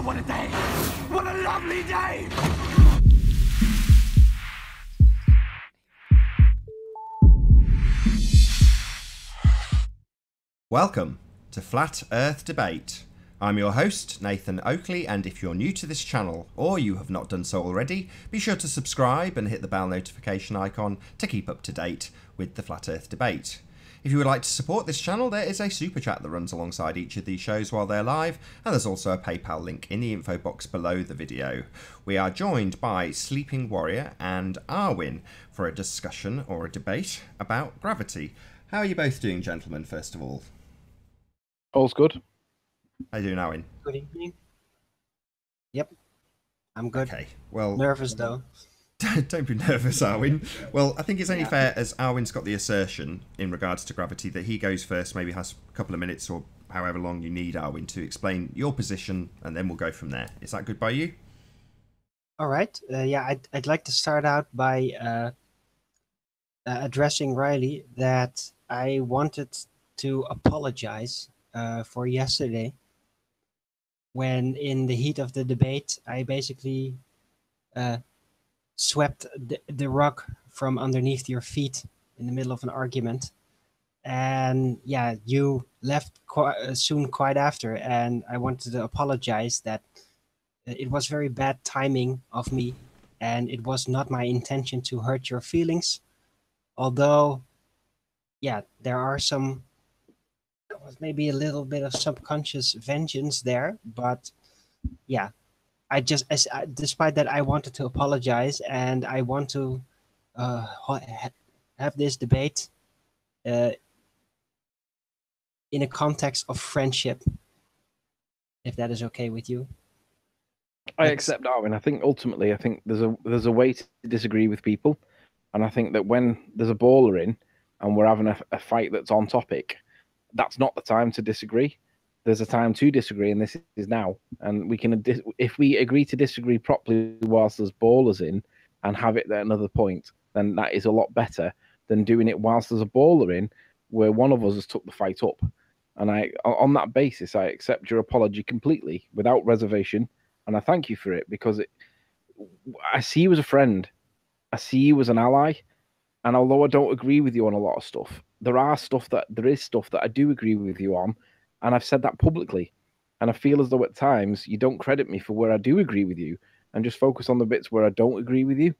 what a day! What a lovely day! Welcome to Flat Earth Debate. I'm your host, Nathan Oakley, and if you're new to this channel, or you have not done so already, be sure to subscribe and hit the bell notification icon to keep up to date with the Flat Earth Debate. If you would like to support this channel, there is a super chat that runs alongside each of these shows while they're live, and there's also a PayPal link in the info box below the video. We are joined by Sleeping Warrior and Arwin for a discussion or a debate about gravity. How are you both doing, gentlemen, first of all? All's good. How you doing, Arwin? Good evening. Yep, I'm good. Okay, well... Nervous, though. Don't be nervous, Arwin. Well, I think it's only fair, as Arwin's got the assertion in regards to gravity, that he goes first, maybe has a couple of minutes or however long you need, Arwin, to explain your position, and then we'll go from there. Is that good by you? All right. Yeah, I'd like to start out by addressing Riley that I wanted to apologize for yesterday when, in the heat of the debate, I basically swept the rug from underneath your feet in the middle of an argument. And yeah, you left quite after, and I wanted to apologize that it was very bad timing of me, and it was not my intention to hurt your feelings. Although, yeah, there was maybe a little bit of subconscious vengeance there, but yeah, despite that, I wanted to apologize, and I want to have this debate in a context of friendship, if that is okay with you. I accept, Darwin. I think ultimately, there's a way to disagree with people, and I think that when there's a baller in and we're having a fight that's on topic, that's not the time to disagree. There's a time to disagree, and this is now. And we can, if we agree to disagree properly whilst there's ballers in and have it at another point, then that is a lot better than doing it whilst there's a baller in where one of us has took the fight up. And on that basis, I accept your apology completely without reservation, and I thank you for it, because I see you as a friend. I see you as an ally. And although I don't agree with you on a lot of stuff, there is stuff that I do agree with you on. And I've said that publicly. And I feel as though at times you don't credit me for where I do agree with you and just focus on the bits where I don't agree with you.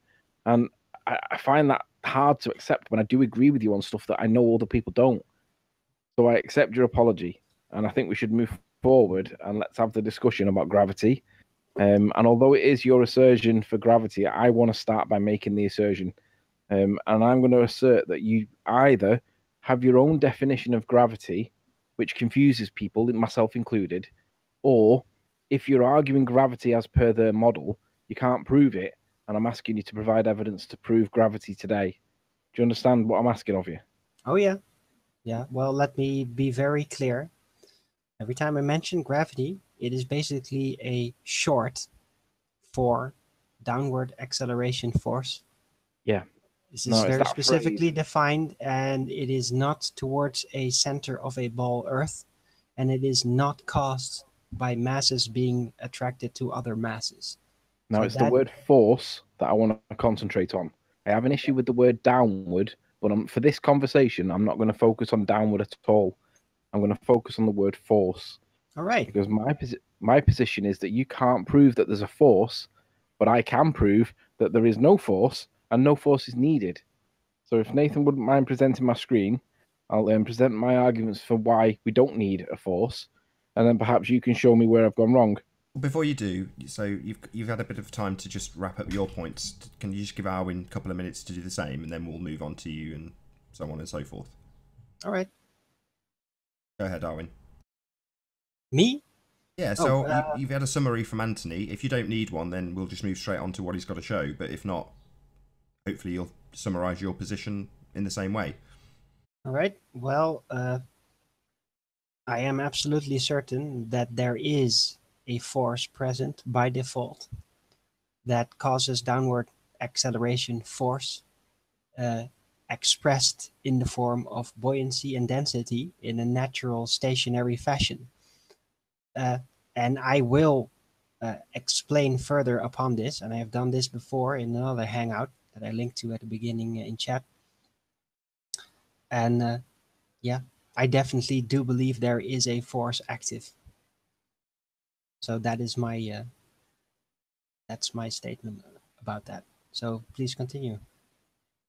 And I find that hard to accept when I do agree with you on stuff that I know other people don't. So I accept your apology. And I think we should move forward and let's have the discussion about gravity. And although it is your assertion for gravity, I want to start by making the assertion. And I'm going to assert that you either have your own definition of gravity, which confuses people, myself included, or if you're arguing gravity as per the model, you can't prove it, and I'm asking you to provide evidence to prove gravity today. Do you understand what I'm asking of you? Oh, yeah. Yeah, well, let me be very clear. Every time I mention gravity, it is basically a short for downward acceleration force. Yeah. This is very specifically defined, and it is not towards a center of a ball Earth, and it is not caused by masses being attracted to other masses. Now, it's the word force that I want to concentrate on. I have an issue with the word downward, but for this conversation, I'm not going to focus on downward at all. I'm going to focus on the word force. All right. Because my position is that you can't prove that there's a force, but I can prove that there is no force, and no force is needed. So if Nathan wouldn't mind presenting my screen, I'll present my arguments for why we don't need a force, and then perhaps you can show me where I've gone wrong. Before you do, so you've had a bit of time to just wrap up your points. Can you just give Arwin a couple of minutes to do the same, and then we'll move on to you and so on and so forth. All right. Go ahead, Arwin. Me? Yeah, so you've had a summary from Anthony. If you don't need one, then we'll just move straight on to what he's got to show. But if not, hopefully you'll summarise your position in the same way. All right. Well, I am absolutely certain that there is a force present by default that causes downward acceleration force expressed in the form of buoyancy and density in a natural stationary fashion. And I will explain further upon this, and I have done this before in another Hangout that I linked to at the beginning in chat. And yeah, I definitely do believe there is a force active. So that is my that's my statement about that. So please continue.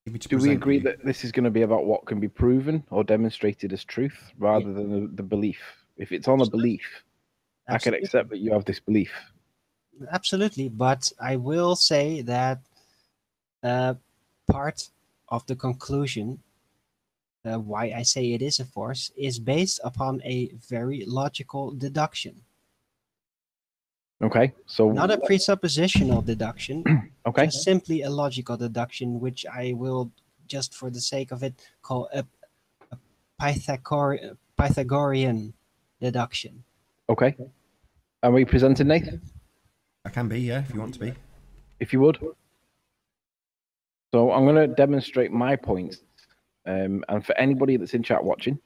Do we agree that this is going to be about what can be proven or demonstrated as truth rather than the belief? If it's on a belief, I can accept that you have this belief. Absolutely, but I will say that part of the conclusion, why I say it is a force, is based upon a very logical deduction. Okay, so not a presuppositional deduction, okay, just simply a logical deduction, which I will, just for the sake of it, call a Pythagorean deduction. Okay. Are we presenting, Nathan? I can be, yeah, if you want to be. If you would. So I'm going to demonstrate my points. And for anybody that's in chat watching,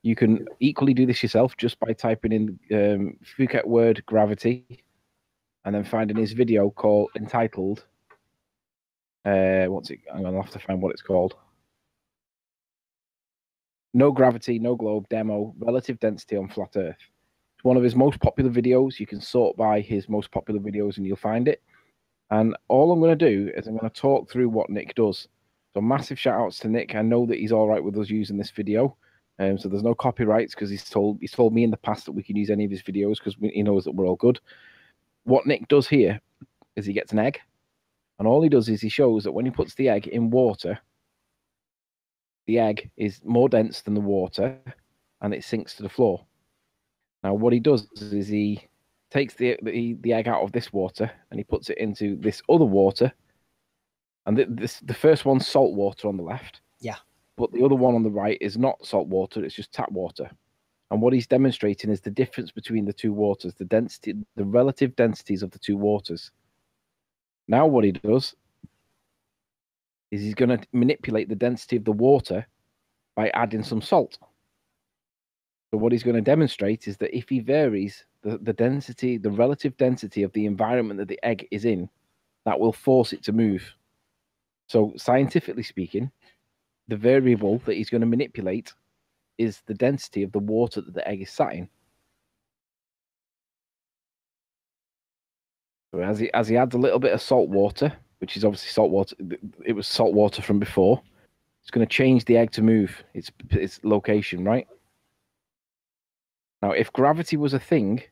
you can equally do this yourself just by typing in Phuket word gravity and then finding his video entitled, what's it? I'm going to have to find what it's called. No Gravity, No Globe Demo, Relative Density on Flat Earth. It's one of his most popular videos. You can sort by his most popular videos and you'll find it. And all I'm going to do is I'm going to talk through what Nick does. So massive shout outs to Nick. I know that he's all right with us using this video. So there's no copyrights because he's told me in the past that we can use any of his videos because he knows that we're all good. What Nick does here is he gets an egg. And all he does is he shows that when he puts the egg in water, the egg is more dense than the water and it sinks to the floor. Now, what he does is he takes the egg out of this water and he puts it into this other water. And the first one's salt water on the left. Yeah. But the other one on the right is not salt water, it's just tap water. And what he's demonstrating is the difference between the two waters, the density, the relative densities of the two waters. Now what he does is he's going to manipulate the density of the water by adding some salt. So what he's going to demonstrate is that if he varies the density, the relative density of the environment that the egg is in, that will force it to move. So scientifically speaking, the variable that he's going to manipulate is the density of the water that the egg is sat in. So as he adds a little bit of salt water, which is obviously salt water, it was salt water from before, it's going to change the egg to move its location, right? Now, if gravity was a thing,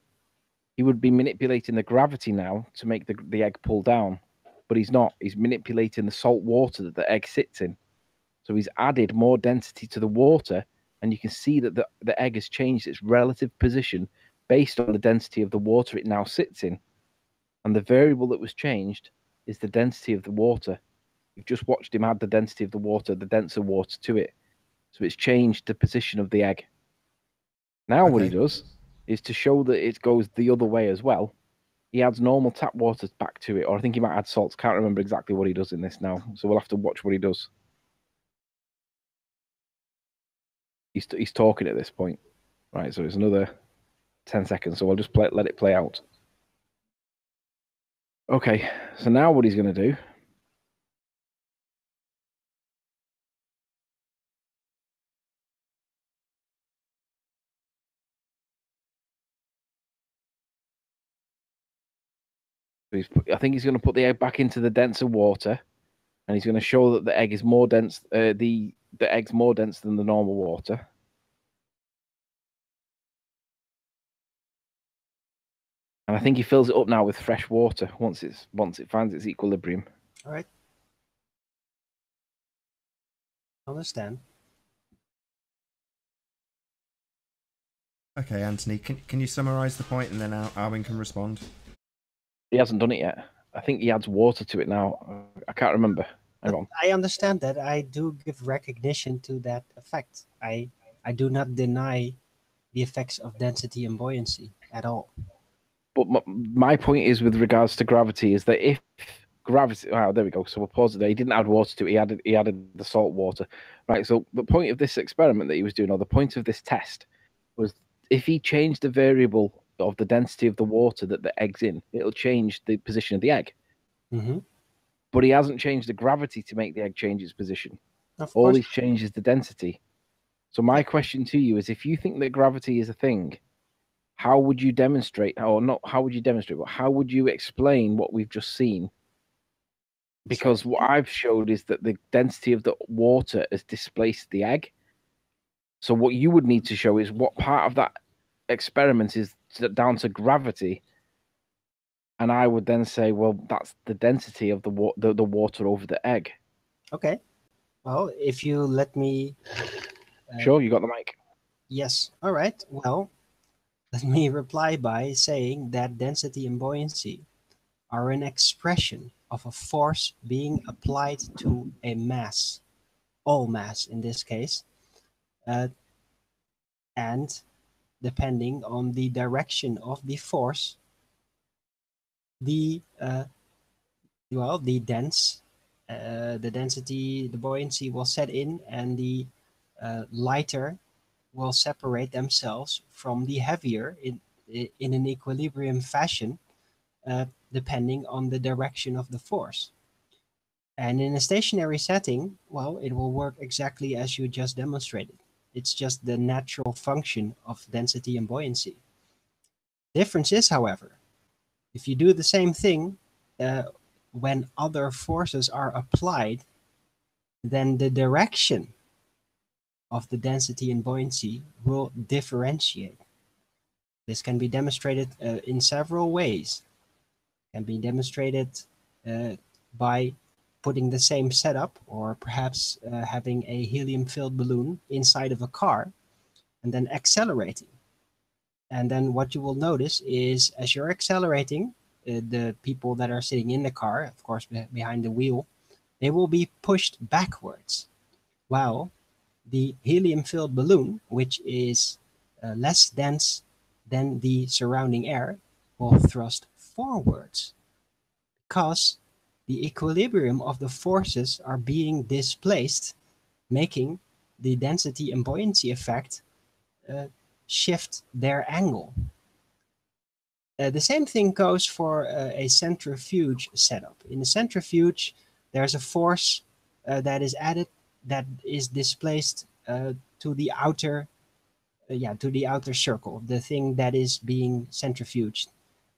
he would be manipulating the gravity now to make the egg pull down. But he's not. He's manipulating the salt water that the egg sits in. So he's added more density to the water, and you can see that the egg has changed its relative position based on the density of the water it now sits in. And the variable that was changed is the density of the water. You've just watched him add the density of the water, the denser water to it. So it's changed the position of the egg. Now what he does is to show that it goes the other way as well. He adds normal tap water back to it, or I think he might add salts. Can't remember exactly what he does in this now, so we'll have to watch what he does. He's talking at this point, right? So it's another 10 seconds, so I'll just let it play out. Okay, so now what he's going to do I think he's going to put the egg back into the denser water, and he's going to show that the egg is more dense. The egg's more dense than the normal water. And I think he fills it up now with fresh water once it finds its equilibrium. All right. Understand. Okay, Anthony, can you summarize the point and then Arwin can respond? He hasn't done it yet. I think he adds water to it now. I can't remember. Hang on. I understand that. I do give recognition to that effect. I do not deny the effects of density and buoyancy at all. But my point is with regards to gravity is that if gravity, there we go. So we'll pause it there. He didn't add water to it. He added the salt water, right? So the point of this experiment that he was doing, or the point of this test, was if he changed the variable of the density of the water that the egg's in, it'll change the position of the egg. Mm-hmm. But he hasn't changed the gravity to make the egg change its position. Of All course. he's changed is the density. So my question to you is, if you think that gravity is a thing, how would you demonstrate, or not how would you demonstrate, but how would you explain what we've just seen? Because what I've showed is that the density of the water has displaced the egg. So what you would need to show is what part of that experiment is down to gravity. And I would then say, well, that's the density of the water over the egg. Okay. Well, if you let me... Sure, you got the mic. Yes. All right. Well, let me reply by saying that density and buoyancy are an expression of a force being applied to a mass, all mass in this case, and depending on the direction of the force, the the density, the buoyancy will set in, and the lighter will separate themselves from the heavier in an equilibrium fashion, depending on the direction of the force. And in a stationary setting, well, it will work exactly as you just demonstrated. It's just the natural function of density and buoyancy. Difference is, however, if you do the same thing when other forces are applied, then the direction of the density and buoyancy will differentiate. This can be demonstrated in several ways. It can be demonstrated by putting the same setup, or perhaps having a helium-filled balloon inside of a car and then accelerating. And then what you will notice is, as you're accelerating, the people that are sitting in the car, of course, behind the wheel, they will be pushed backwards, while the helium-filled balloon, which is less dense than the surrounding air, will thrust forwards, because the equilibrium of the forces are being displaced, making the density and buoyancy effect shift their angle. The same thing goes for a centrifuge setup. In a centrifuge, there's a force that is added, that is displaced to the outer circle, the thing that is being centrifuged.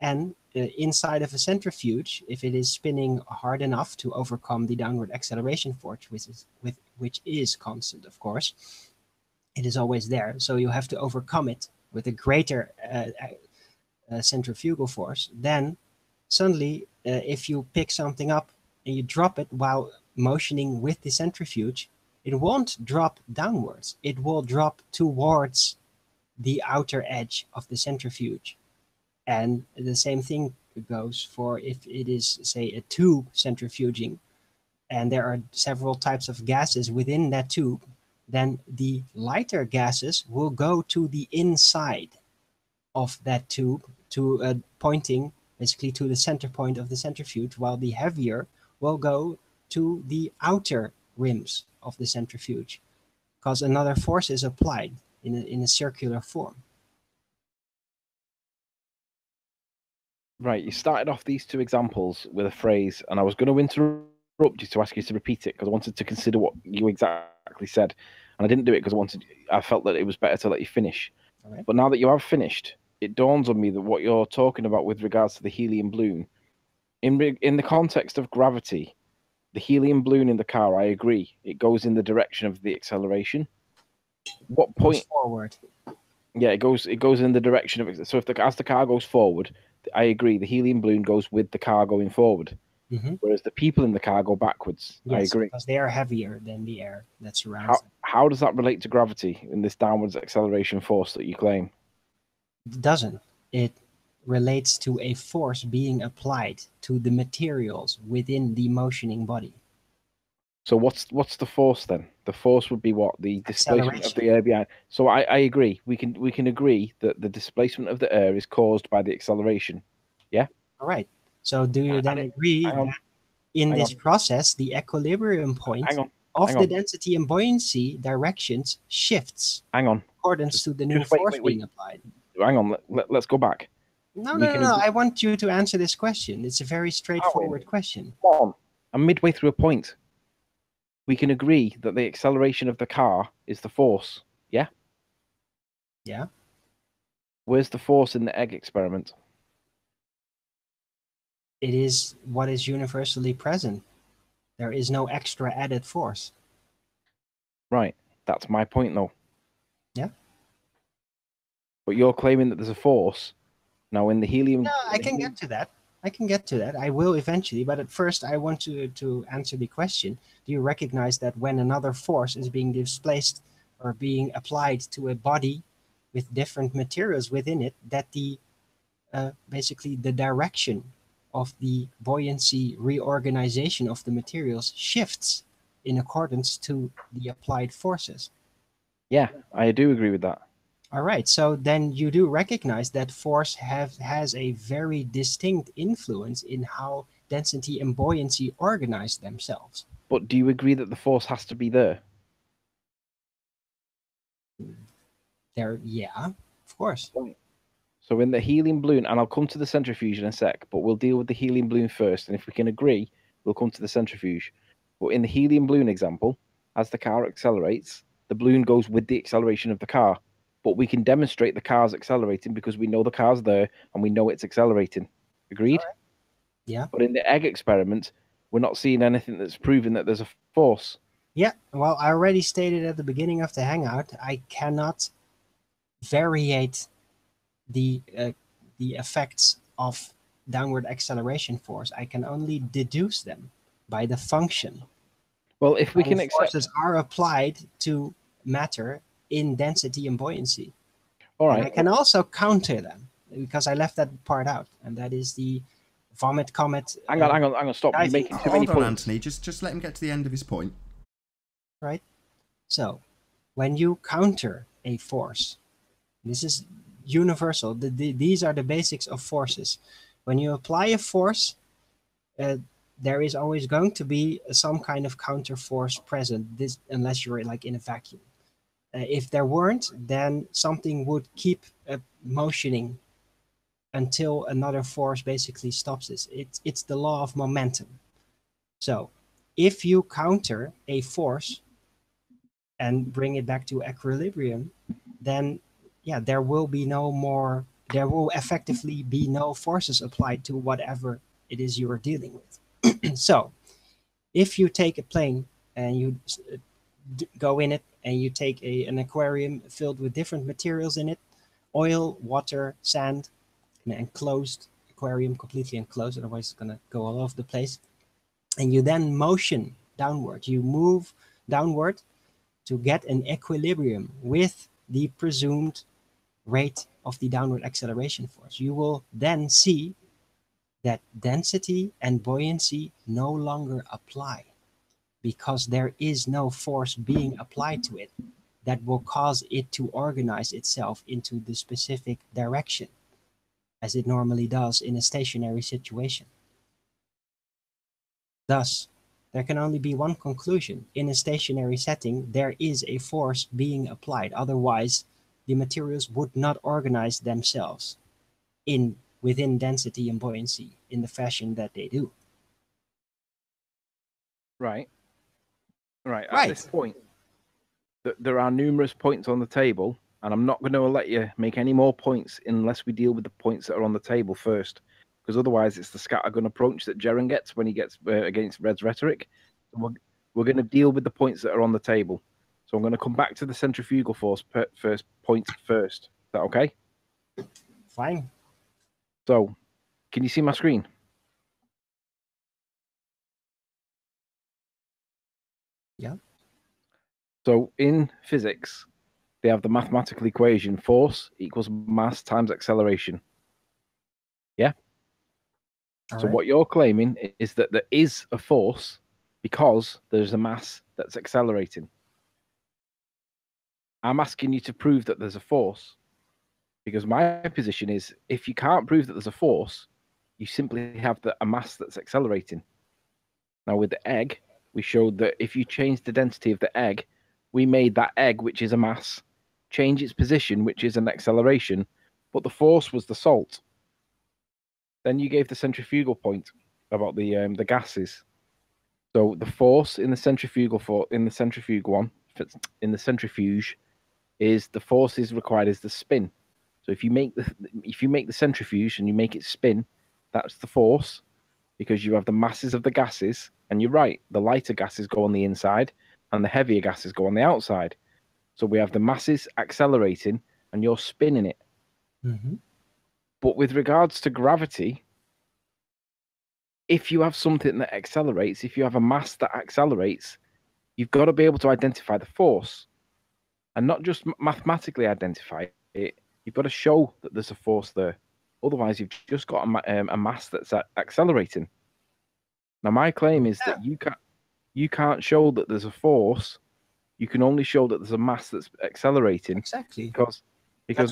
And inside of a centrifuge, if it is spinning hard enough to overcome the downward acceleration force, which is constant, of course, it is always there. So you have to overcome it with a greater centrifugal force. Then suddenly, if you pick something up and you drop it while motioning with the centrifuge, it won't drop downwards. It will drop towards the outer edge of the centrifuge. And the same thing goes for if it is, say, a tube centrifuging, and there are several types of gases within that tube, then the lighter gases will go to the inside of that tube, to pointing basically to the center point of the centrifuge, while the heavier will go to the outer rims of the centrifuge, because another force is applied in a circular form. Right, you started off these two examples with a phrase, and I was going to interrupt you to ask you to repeat it, because I wanted to consider what you exactly said, and I didn't do it because I felt that it was better to let you finish. Right. But now that you have finished, it dawns on me that what you're talking about with regards to the helium balloon, in the context of gravity, the helium balloon in the car, I agree, it goes in the direction of the acceleration. What point? Goes forward. Yeah, it goes in the direction of it. So as the car goes forward, I agree, the helium balloon goes with the car going forward, whereas the people in the car go backwards. Yes, I agree. because they are heavier than the air that surrounds them. How does that relate to gravity in this downwards acceleration force that you claim? It doesn't. It relates to a force being applied to the materials within the motioning body. So what's the force then? The force would be what? The displacement of the air behind. So I agree. We can agree that the displacement of the air is caused by the acceleration. Yeah? All right. So do you then agree that in this process, the equilibrium point of the density and buoyancy directions shifts in accordance to the new force being applied? hang on. Let's go back. No, We no, can no, no. agree- I want you to answer this question. It's a very straightforward question. Come on. I'm midway through a point. We can agree that the acceleration of the car is the force. Yeah? Yeah. Where's the force in the egg experiment? It is what is universally present. There is no extra added force. Right. That's my point, though. Yeah. But you're claiming that there's a force. Now, in the helium... No, I can get to that. I can get to that. I will eventually. But at first, I want to answer the question. Do you recognize that when another force is being displaced or being applied to a body with different materials within it, that the basically the direction of the buoyancy reorganization of the materials shifts in accordance to the applied forces? Yeah, I do agree with that. All right, so then you do recognize that force has a very distinct influence in how density and buoyancy organize themselves. But do you agree that the force has to be there? Yeah, of course. So in the helium balloon, and I'll come to the centrifuge in a sec, but we'll deal with the helium balloon first, and if we can agree, we'll come to the centrifuge. But in the helium balloon example, as the car accelerates, the balloon goes with the acceleration of the car. But we can demonstrate the car's accelerating because we know the car's there and we know it's accelerating. Agreed? Right. Yeah. But in the egg experiment, we're not seeing anything that's proving that there's a force. Yeah, well, I already stated at the beginning of the hangout, I cannot variate the effects of downward acceleration force. I can only deduce them by the function. Well, if we How can accept... forces are applied to matter in density and buoyancy. All And I right. can also counter them because I left that part out, and that is the vomit comet. Hang on, stop. You're making too many Hold on, points. Anthony. Just let him get to the end of his point. Right? So, when you counter a force, this is universal. These are the basics of forces. When you apply a force, there is always going to be some kind of counter force present. This, unless you're like in a vacuum. If there weren't, then something would keep motioning until another force basically stops this. It's the law of momentum. So, if you counter a force and bring it back to equilibrium, then yeah, there will effectively be no forces applied to whatever it is you are dealing with. So, if you take a plane and you go in it and you take an aquarium filled with different materials in it, oil, water, sand, an enclosed aquarium, completely enclosed, otherwise it's going to go all over the place, and you then motion downward, you move downward to get an equilibrium with the presumed rate of the downward acceleration force, you will then see that density and buoyancy no longer apply, because there is no force being applied to it that will cause it to organize itself into the specific direction as it normally does in a stationary situation. Thus, there can only be one conclusion. In a stationary setting, there is a force being applied. Otherwise, the materials would not organize themselves within density and buoyancy in the fashion that they do. Right. Right. At this point, there are numerous points on the table, and I'm not going to let you make any more points unless we deal with the points that are on the table first, because otherwise it's the scattergun approach that Jaren gets when he gets against Red's rhetoric. We're going to deal with the points that are on the table. So I'm going to come back to the centrifugal force first point first. Is that okay? Fine. So, can you see my screen? Yeah. So in physics, they have the mathematical equation force equals mass times acceleration. Yeah? So what you're claiming is that there is a force because there's a mass that's accelerating. I'm asking you to prove that there's a force, because my position is if you can't prove that there's a force, you simply have a mass that's accelerating. Now with the egg, we showed that if you change the density of the egg, we made that egg, which is a mass, change its position, which is an acceleration, but the force was the salt. Then you gave the centrifugal point about the gases. So the force in the centrifuge is the force is required is the spin. So if you make the centrifuge and you make it spin, that's the force, because you have the masses of the gases, and you're right, the lighter gases go on the inside and the heavier gases go on the outside. So we have the masses accelerating and you're spinning it. Mm-hmm. But with regards to gravity, if you have something that accelerates, if you have a mass that accelerates, you've got to be able to identify the force, and not just mathematically identify it. You've got to show that there's a force there. Otherwise, you've just got a mass that's accelerating. Now, my claim is that you can't show that there's a force. You can only show that there's a mass that's accelerating. Exactly. Because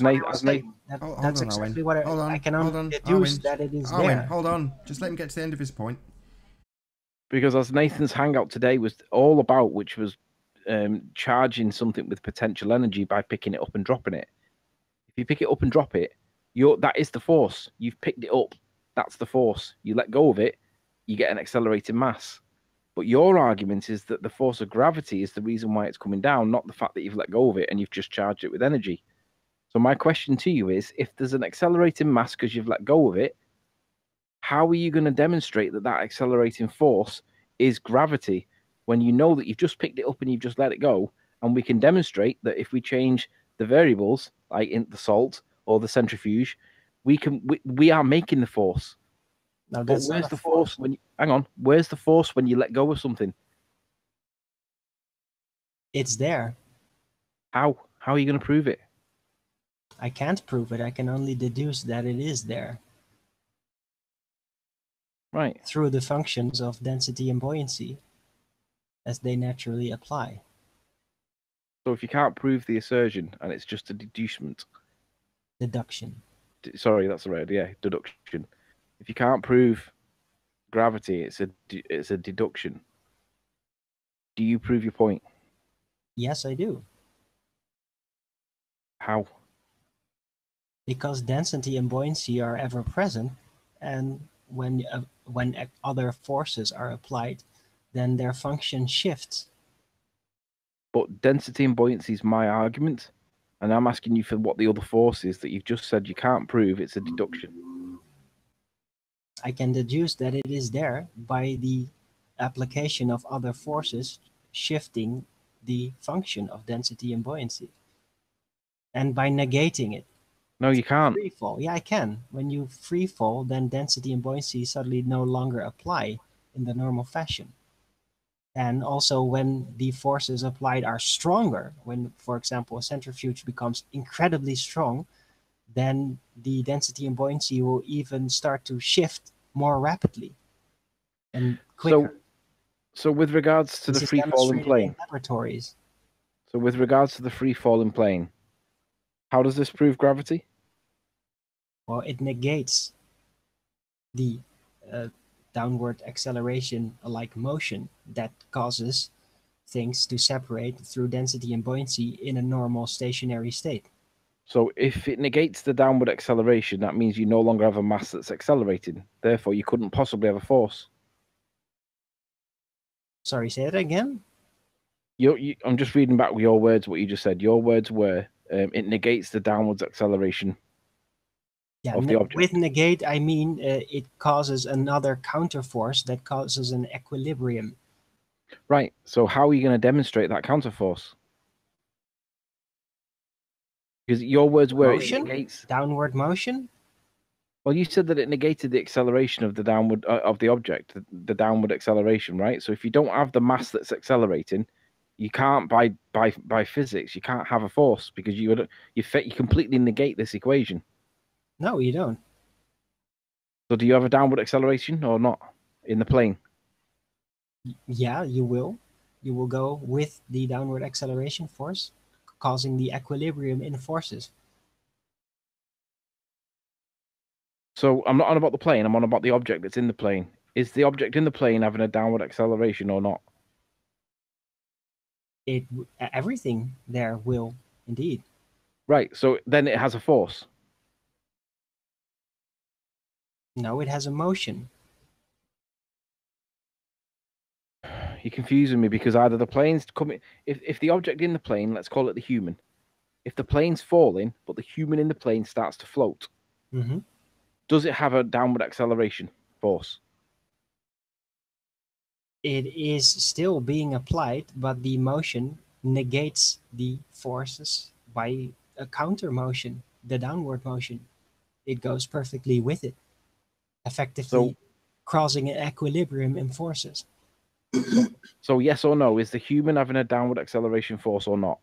That's Hold on, exactly Owen. what Hold on, I can hold only on, deduce Owen. that it is Owen, there. hold on. Just let him get to the end of his point. Because as Nathan's hangout today was all about, which was charging something with potential energy by picking it up and dropping it. If you pick it up and drop it, that is the force. You've picked it up. That's the force. You let go of it, you get an accelerating mass. But your argument is that the force of gravity is the reason why it's coming down, not the fact that you've let go of it and you've just charged it with energy. So my question to you is, if there's an accelerating mass because you've let go of it, how are you going to demonstrate that that accelerating force is gravity when you know that you've just picked it up and you've just let it go? And we can demonstrate that if we change the variables, like in the salt or the centrifuge, we are making the force. Now, But that's where's not a the force when where's the force when you let go of something? It's there. How are you going to prove it? I can't prove it. I can only deduce that it is there Right. through the functions of density and buoyancy as they naturally apply. So if you can't prove the assertion and it's just a deducement, Deduction. sorry, that's the right, yeah, deduction. If you can't prove gravity, it's a deduction. Do you prove your point? Yes, I do. How? Because density and buoyancy are ever present, and when other forces are applied, then their function shifts. But density and buoyancy is my argument, and I'm asking you for what the other force is that you've just said you can't prove. It's a deduction. I can deduce that it is there by the application of other forces shifting the function of density and buoyancy, and by negating it. No, you can't. Free fall. Yeah, I can. When you free fall, then density and buoyancy suddenly no longer apply in the normal fashion. And also when the forces applied are stronger, when, for example, a centrifuge becomes incredibly strong, then the density and buoyancy will even start to shift more rapidly and quicker. So with regards to This the is free falling demonstrated plane, in laboratories. so with regards to the free falling plane, how does this prove gravity? Well, it negates the downward acceleration like motion that causes things to separate through density and buoyancy in a normal stationary state. So if it negates the downward acceleration, that means you no longer have a mass that's accelerating. Therefore, you couldn't possibly have a force. Sorry, say it again? I'm just reading back your words, what you just said. Your words were, it negates the downwards acceleration of the object. With negate, I mean it causes another counterforce that causes an equilibrium. Right. So how are you going to demonstrate that counterforce? Because your words were Motion? it negates Downward motion? Well, you said that it negated the acceleration of the downward of the object, the downward acceleration, right? So if you don't have the mass that's accelerating, you can't by physics you can't have a force because you completely negate this equation. No, you don't. So do you have a downward acceleration or not in the plane? Yeah, you will. You will go with the downward acceleration force, causing the equilibrium in forces. So I'm not on about the plane. I'm on about the object that's in the plane. Is the object in the plane having a downward acceleration or not? Everything there will indeed. Right. So then it has a force. No, it has a motion. You're confusing me because either the plane's coming, if the object in the plane, let's call it the human, if the plane's falling, but the human in the plane starts to float, Hmm. does it have a downward acceleration force? It is still being applied, but the motion negates the forces by a counter motion, the downward motion. It goes perfectly with it, effectively So, causing an equilibrium in forces. so yes or no, is the human having a downward acceleration force or not?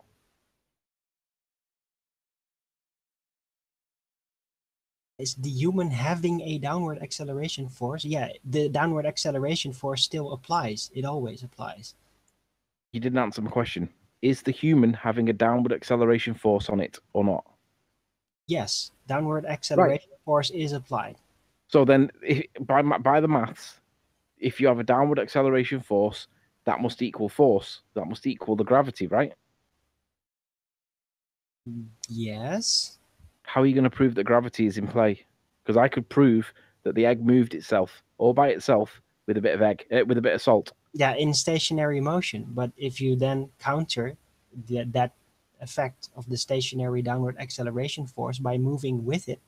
Is the human having a downward acceleration force? Yeah, the downward acceleration force still applies. It always applies. You didn't answer my question. Is the human having a downward acceleration force on it or not? Yes, downward Right. acceleration force is applied. So then, by the maths, if you have a downward acceleration force, that must equal force. That must equal the gravity, right? Yes. How are you going to prove that gravity is in play? Because I could prove that the egg moved itself all by itself with a bit of with a bit of salt. Yeah, in stationary motion. But if you then counter that effect of the stationary downward acceleration force by moving with it,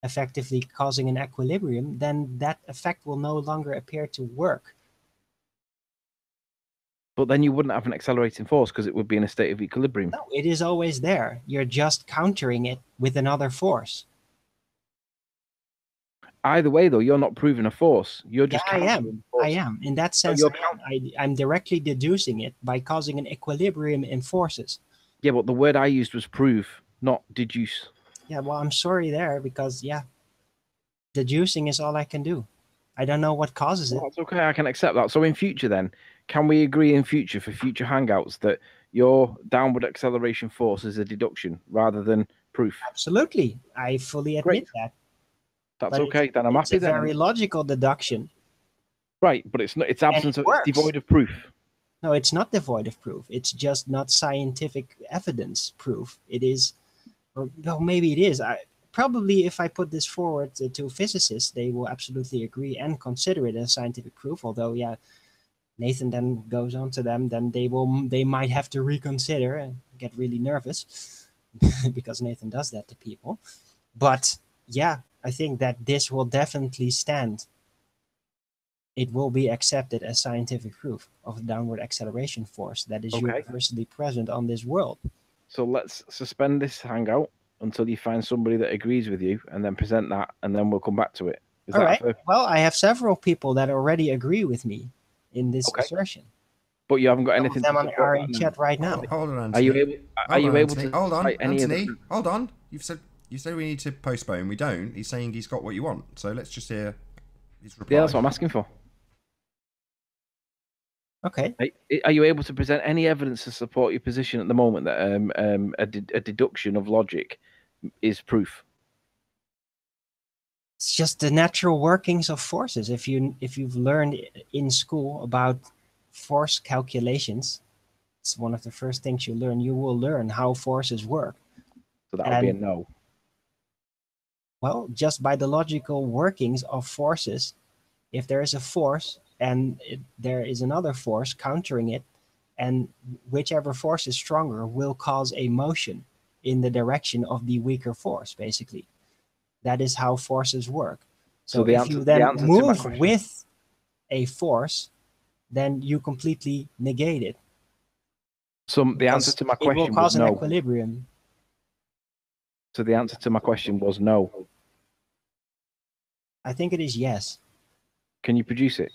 effectively causing an equilibrium, then that effect will no longer appear to work. But then you wouldn't have an accelerating force because it would be in a state of equilibrium. No, it is always there. You're just countering it with another force. Either way, though, you're not proving a force. You're Yeah, just I countering am. the force. I am. In that So sense, you're I'm directly deducing it by causing an equilibrium in forces. Yeah, but the word I used was prove, not deduce. Yeah, well, I'm sorry there because, yeah, deducing is all I can do. I don't know what causes it. That's okay. I can accept that. So in future, then, can we agree in future for future hangouts that your downward acceleration force is a deduction rather than proof? Absolutely. I fully admit Great. that. That's But okay. Then I'm it's happy a very then. logical deduction. Right, but it's not. It's And absent. it It's works. devoid of proof. No, it's not devoid of proof. It's just not scientific evidence proof. It is, or well, maybe it is. Probably if I put this forward to physicists, they will absolutely agree and consider it as scientific proof. Although, yeah, Nathan then goes on to them, then they might have to reconsider and get really nervous because Nathan does that to people. But yeah, I think that this will definitely stand. It will be accepted as scientific proof of the downward acceleration force that is Okay. universally present on this world. So let's suspend this hangout until you find somebody that agrees with you, and then present that, and then we'll come back to it. Is All that right. fair? Well, I have several people that already agree with me in this Okay. assertion. But you haven't got Some of anything them to are support in that chat now. right now. Hold on, Are you Anthony. able? Are you able to Hold on, cite any of Anthony. the? Hold on. You said we need to postpone. We don't. He's saying he's got what you want. So let's just hear his reply. Yeah, that's what I'm asking for. Okay. Are you able to present any evidence to support your position at the moment that a deduction of logic is proof? It's just the natural workings of forces. If you've learned in school about force calculations, it's one of the first things you learn. You will learn how forces work. So that would be a And no. well, just by the logical workings of forces, if there is a force and there is another force countering it, and whichever force is stronger will cause a motion in the direction of the weaker force, basically. That is how forces work. So the if answer- you the then answer to my move question- with a force, then you completely negate it. So the answer because to my it will question was cause an no. equilibrium. So the answer to my question was no. I think it is yes. Can you produce it?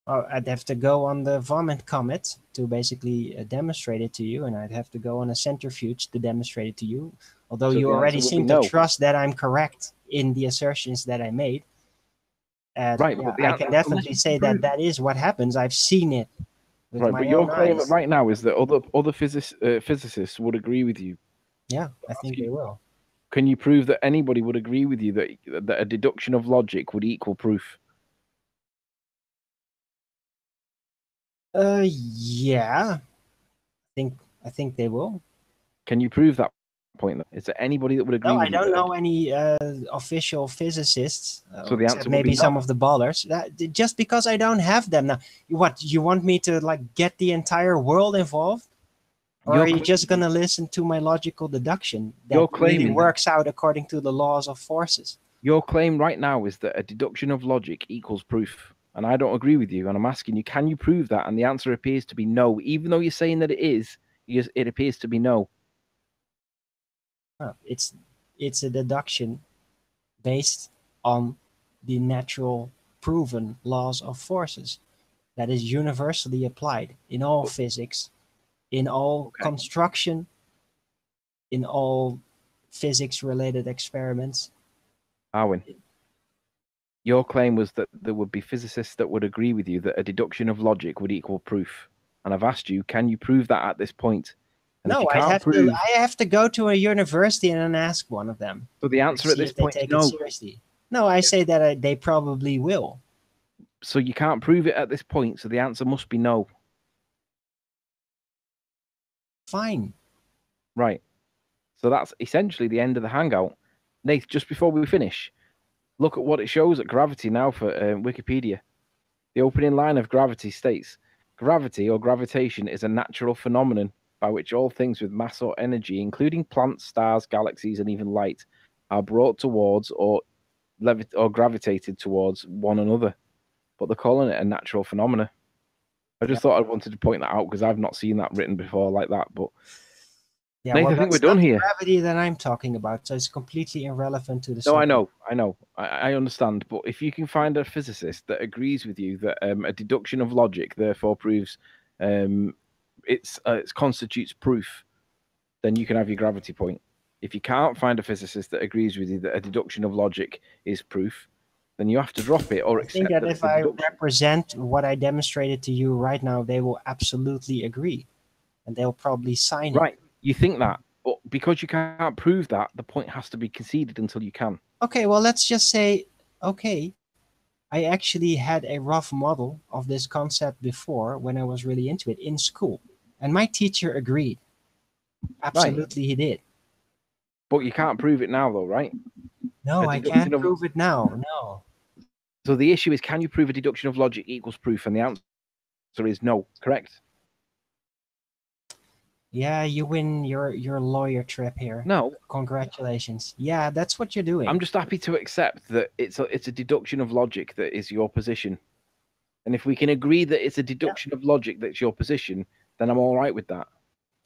Well, I'd have to go on the vomit comet to basically demonstrate it to you, and I'd have to go on a centrifuge to demonstrate it to you. Although So you the already answer would seem be to no. trust that I'm correct in the assertions that I made. And Right, yeah, but the I answer- can definitely say that that is what happens. I've seen it with Right, my but your own claim eyes. right now is that other physicists would agree with you. Yeah, I think they will. Can you prove that anybody would agree with you that a deduction of logic would equal proof? Yeah. I think they will. Can you prove that point? Is there anybody that would agree No, I with you? don't know any official physicists. So the except answer would maybe be some no. of the ballers. Just because I don't have them now, you want me to like get the entire world involved, or are you just gonna listen to my logical deduction that You're really claiming that- works out according to the laws of forces? Your claim right now is that a deduction of logic equals proof. And I don't agree with you. And I'm asking you, can you prove that? And the answer appears to be no. Even though you're saying that it is, it appears to be no. It's a deduction based on the natural proven laws of forces that is universally applied in all physics, in all construction, in all physics related experiments. Arwin, your claim was that there would be physicists that would agree with you that a deduction of logic would equal proof. And I've asked you, can you prove that at this point? And if No, you I can't prove, have to go to a university and then ask one of them. so the answer at See this if they point is take no. it seriously. No, I say that they probably will. So you can't prove it at this point. So the answer must be no. Fine. Right. So that's essentially the end of the hangout. Nate, just before we finish, look at what it shows at gravity now for Wikipedia. The opening line of gravity states, gravity or gravitation is a natural phenomenon by which all things with mass or energy, including plants, stars, galaxies, and even light, are brought towards or gravitated towards one another. But they're calling it a natural phenomena. I just thought I wanted to point that out because I've not seen that written before like that. But Yeah, Nathan, I think we're that's not done the here. gravity that I'm talking about, so it's completely irrelevant to the No, subject. I know, I understand. But if you can find a physicist that agrees with you that a deduction of logic therefore proves it constitutes proof, then you can have your gravity point. If you can't find a physicist that agrees with you that a deduction of logic is proof, then you have to drop it or I think accept that it's if a I deduction. represent what I demonstrated to you right now, they will absolutely agree, and they'll probably sign it. Right, you think that, but because you can't prove that, the point has to be conceded until you can. Okay, well, let's just say, okay, I actually had a rough model of this concept before when I was really into it in school, and my teacher agreed. Absolutely, he did. But you can't prove it now, though, right? No, I can't prove it now. No. So the issue is, can you prove a deduction of logic equals proof? And the answer is no, correct? Yeah, you win your lawyer trip here. No. Congratulations. Yeah, that's what you're doing. I'm just happy to accept that it's a deduction of logic that is your position. And if we can agree that it's a deduction of logic that's your position, then I'm all right with that.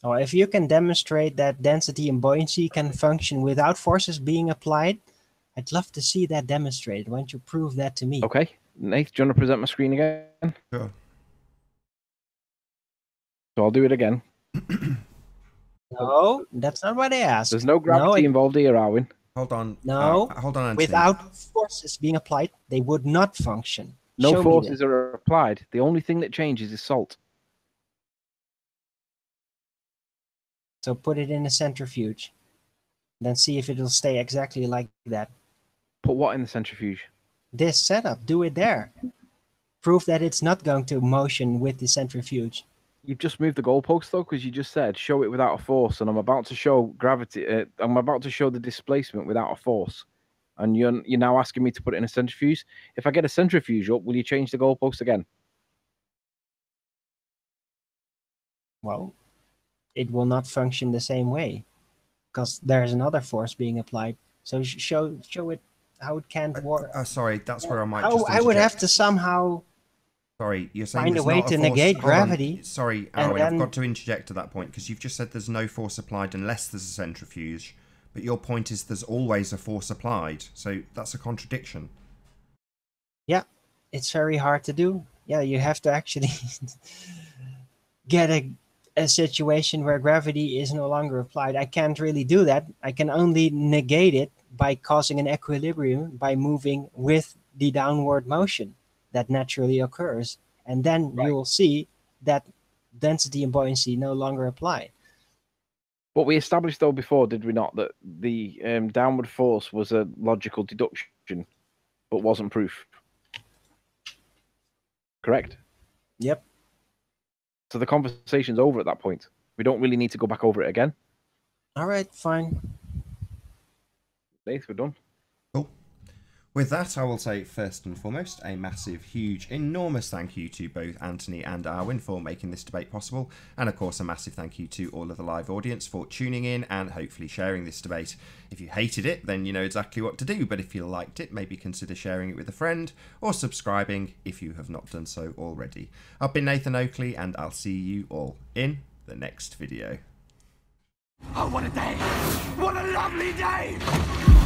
Oh, if you can demonstrate that density and buoyancy can function without forces being applied, I'd love to see that demonstrated. Why don't you prove that to me? Okay. Nate, do you want to present my screen again? Sure. So I'll do it again. No, that's not what I asked. There's no gravity involved here, Arwin. Hold on. No. Hold on, Anthony. Without forces being applied, they would not function. No Show me forces that. are applied. The only thing that changes is salt. So put it in a centrifuge. Then see if it'll stay exactly like that. Put what in the centrifuge? This setup, do it there. Prove that it's not going to motion with the centrifuge. You've just moved the goalpost, though, because you just said show it without a force, and I'm about to show gravity. I'm about to show the displacement without a force, and you're now asking me to put it in a centrifuge. If I get a centrifuge up, will you change the goalpost again? Well, it will not function the same way because there's another force being applied. So show it how it can't work. Sorry, that's where I might How just I would interject. have to somehow Sorry, you're saying find a there's way not to force... negate Hold on. gravity. Sorry, and Arwin, I've then- got to interject at that point because you've just said there's no force applied unless there's a centrifuge. But your point is there's always a force applied. So that's a contradiction. Yeah, it's very hard to do. Yeah, you have to actually get a situation where gravity is no longer applied. I can't really do that. I can only negate it by causing an equilibrium by moving with the downward motion that naturally occurs. And then you will see that density and buoyancy no longer apply. But we established, though, before, did we not, that the downward force was a logical deduction, but wasn't proof? Correct? Yep. So the conversation's over at that point. We don't really need to go back over it again. All right, fine. Thanks, we're done. Cool. With that, I will say first and foremost a massive, huge, enormous thank you to both Anthony and Arwen for making this debate possible, and of course a massive thank you to all of the live audience for tuning in and hopefully sharing this debate. If you hated it, then you know exactly what to do, but if you liked it, maybe consider sharing it with a friend or subscribing if you have not done so already. I've been Nathan Oakley, and I'll see you all in the next video. Oh, what a day! What a lovely day!